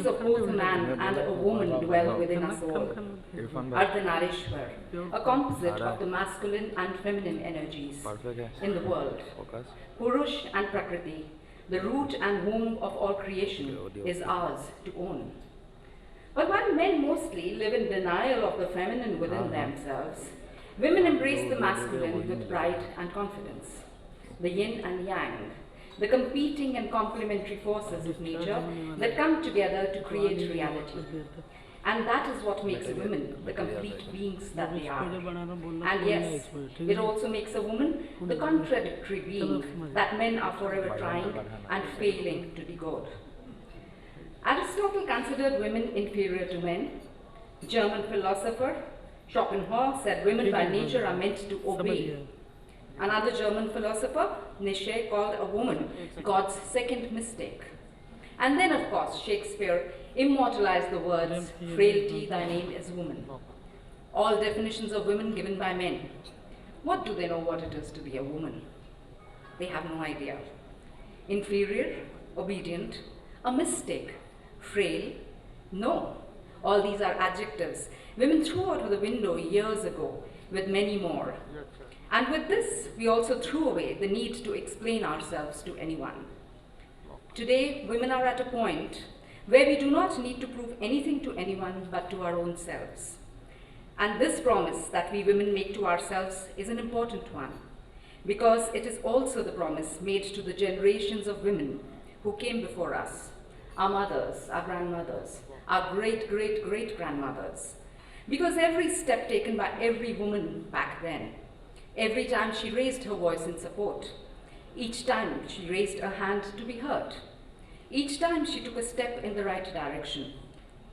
qualities of both a man and a woman dwell within us all. Ardhanarishwar, a composite of the masculine and feminine energies in the world. Purush and Prakriti, the root and womb of all creation, is ours to own. But while men mostly live in denial of the feminine within themselves, women embrace the masculine with pride and confidence. The yin and yang, the competing and complementary forces of nature that come together to create reality. And that is what makes women the complete beings that they are. And yes, it also makes a woman the contradictory being that men are forever trying and failing to decode. Aristotle considered women inferior to men. German philosopher Schopenhauer said women by nature are meant to obey. Another German philosopher, Nietzsche, called a woman God's second mistake. And then, of course, Shakespeare immortalized the words, "Frailty, thy name is woman." All definitions of women given by men. What do they know what it is to be a woman? They have no idea. Inferior, obedient, a mistake, frail, no. All these are adjectives women threw out of the window years ago, with many more. And with this, we also threw away the need to explain ourselves to anyone. Today, women are at a point where we do not need to prove anything to anyone but to our own selves. And this promise that we women make to ourselves is an important one, because it is also the promise made to the generations of women who came before us, our mothers, our grandmothers, our great-great-great-grandmothers. Because every step taken by every woman back then, every time she raised her voice in support, each time she raised a hand to be heard, each time she took a step in the right direction,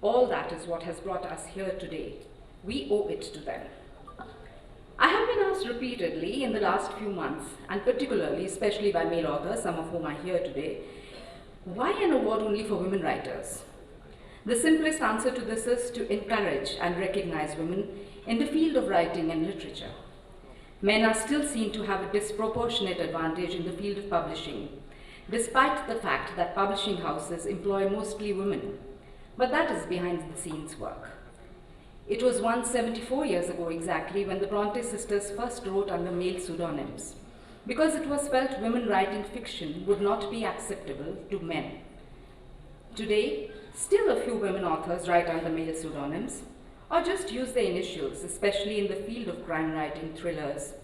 all that is what has brought us here today. We owe it to them. I have been asked repeatedly in the last few months, and particularly, especially by male authors, some of whom are here today, why an award only for women writers? The simplest answer to this is to encourage and recognize women in the field of writing and literature. Men are still seen to have a disproportionate advantage in the field of publishing, despite the fact that publishing houses employ mostly women. But that is behind the scenes work. It was 174 years ago exactly when the Bronte sisters first wrote under male pseudonyms, because it was felt women writing fiction would not be acceptable to men. Today, still a few women authors write under male pseudonyms, or just use their initials, especially in the field of crime writing thrillers.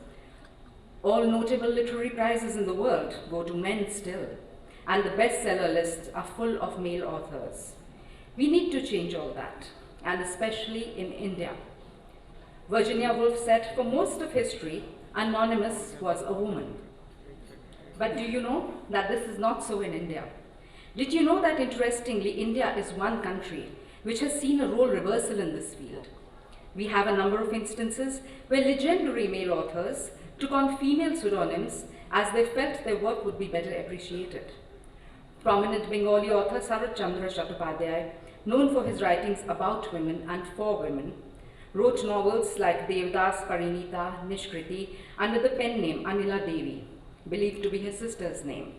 All notable literary prizes in the world go to men still, and the bestseller lists are full of male authors. We need to change all that, and especially in India. Virginia Woolf said, for most of history, Anonymous was a woman. But do you know that this is not so in India? Did you know that, interestingly, India is one country which has seen a role reversal in this field? We have a number of instances where legendary male authors took on female pseudonyms as they felt their work would be better appreciated. Prominent Bengali author Sarat Chandra Chattopadhyay, known for his writings about women and for women, wrote novels like Devdas, Parinita, Nishkriti under the pen name Anila Devi, believed to be his sister's name.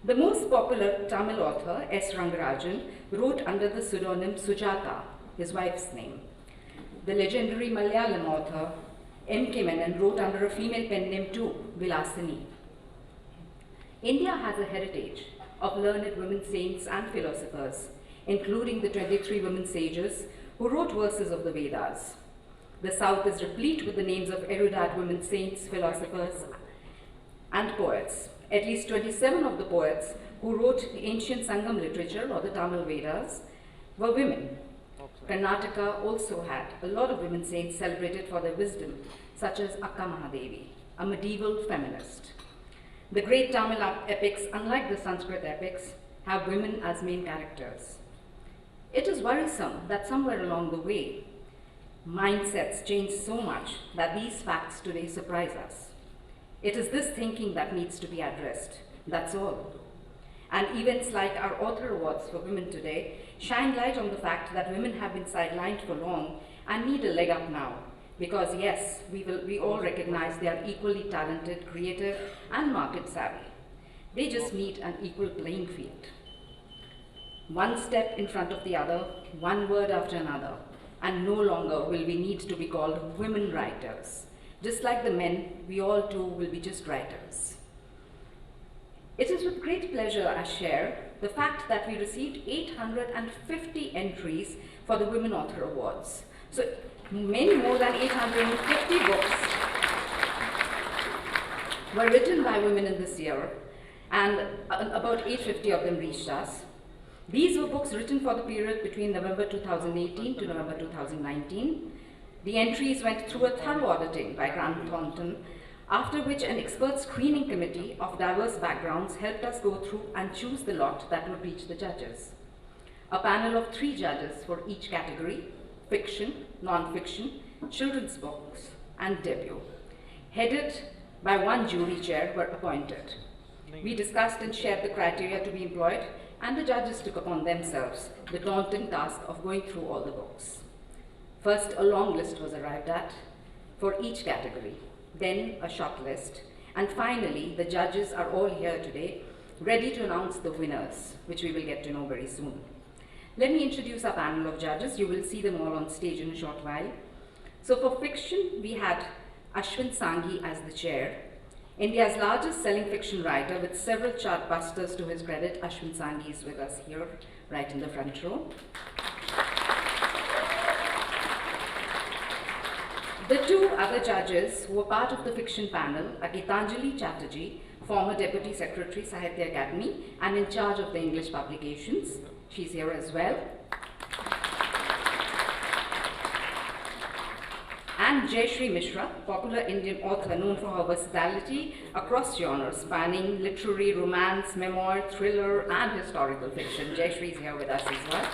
The most popular Tamil author, S. Rangarajan, wrote under the pseudonym Sujata, his wife's name. The legendary Malayalam author, M. K. Menon, wrote under a female pen name too, Vilasini. India has a heritage of learned women saints and philosophers, including the 23 women sages who wrote verses of the Vedas. The South is replete with the names of erudite women saints, philosophers, and poets. At least 27 of the poets who wrote the ancient Sangam literature or the Tamil Vedas were women. Karnataka also had a lot of women saints celebrated for their wisdom, such as Akka Mahadevi, a medieval feminist. The great Tamil epics, unlike the Sanskrit epics, have women as main characters. It is worrisome that somewhere along the way, mindsets changed so much that these facts today surprise us. It is this thinking that needs to be addressed, that's all. And events like our Author Awards for women today shine light on the fact that women have been sidelined for long and need a leg up now. Because yes, we all recognize they are equally talented, creative, and market savvy. They just need an equal playing field. one step in front of the other, one word after another, and no longer will we need to be called women writers. Just like the men, we all too will be just writers. It is with great pleasure I share the fact that we received 850 entries for the Women Author Awards. So many more than 850 books were written by women in this year, and about 850 of them reached us. These were books written for the period between November 2018 to November 2019. The entries went through a thorough auditing by Grant Thornton, after which an expert screening committee of diverse backgrounds helped us go through and choose the lot that would reach the judges. A panel of 3 judges for each category: fiction, non-fiction, children's books, and debut, headed by 1 jury chair, were appointed. We discussed and shared the criteria to be employed, and the judges took upon themselves the daunting task of going through all the books. First, a long list was arrived at for each category, then a short list, and finally, the judges are all here today, ready to announce the winners, which we will get to know very soon. Let me introduce our panel of judges. You will see them all on stage in a short while. So for fiction, we had Ashwin Sanghi as the chair. India's largest selling fiction writer with several chartbusters to his credit, Ashwin Sanghi is with us here, right in the front row. The 2 other judges who were part of the fiction panel are Gitanjali Chatterjee, former Deputy Secretary, Sahitya Academy, and in charge of the English publications. She's here as well. And Jayashree Mishra, popular Indian author known for her versatility across genres, spanning literary, romance, memoir, thriller, and historical fiction. Jayashree is here with us as well.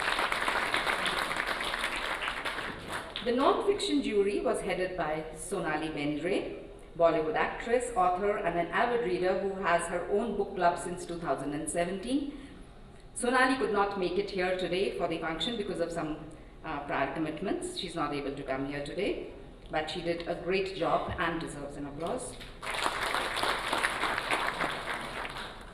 The non-fiction jury was headed by Sonali Bendre, Bollywood actress, author, and an avid reader who has her own book club since 2017. Sonali could not make it here today for the function because of some prior commitments. She's not able to come here today, but she did a great job and deserves an applause.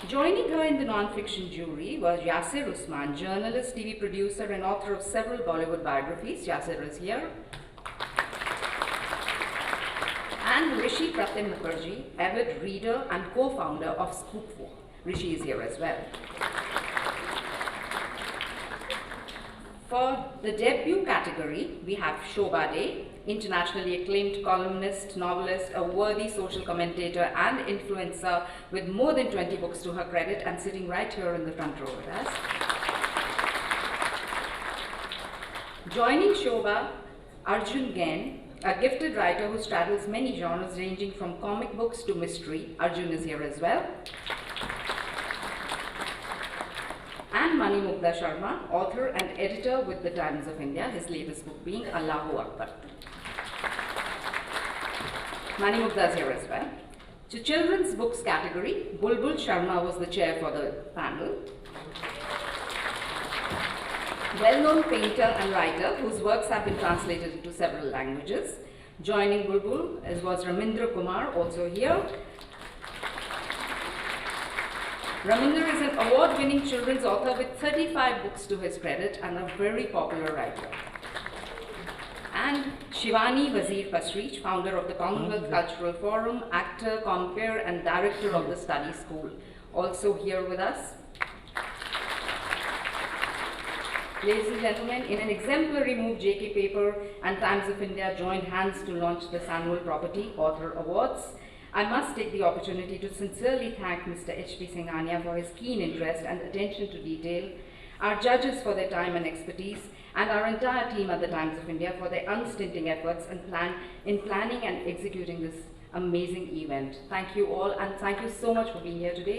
Joining her in the non-fiction jury was Yasir Usman, journalist, TV producer, and author of several Bollywood biographies. Yasir is here. And Rishi Pratim Mukherjee, avid reader and co-founder of Scoopful. Rishi is here as well. For the debut category, we have Shobha De, internationally acclaimed columnist, novelist, a worthy social commentator and influencer with more than 20 books to her credit, and sitting right here in the front row with us. Joining Shobha, Arjun Gain, a gifted writer who straddles many genres ranging from comic books to mystery. Arjun is here as well. And Mani Mugdha Sharma, author and editor with the Times of India, his latest book being Allahu Akbar. Mani Mugdha is here as well. To children's books category, Bulbul Sharma was the chair for the panel. Well-known painter and writer whose works have been translated into several languages. Joining Bulbul was Ramindra Kumar, also here. Ramindra is an award-winning children's author with 35 books to his credit and a very popular writer. And Shivani Wazir Pasrich, founder of the Commonwealth Cultural Forum, actor, compere, and director of the Study School, also here with us. Ladies and gentlemen, in an exemplary move, JK Paper and Times of India joined hands to launch the Samuel Property Author Awards. I must take the opportunity to sincerely thank Mr. H.P. Singhania for his keen interest and attention to detail, our judges for their time and expertise, and our entire team at the Times of India for their unstinting efforts in planning and executing this amazing event. Thank you all, and thank you so much for being here today.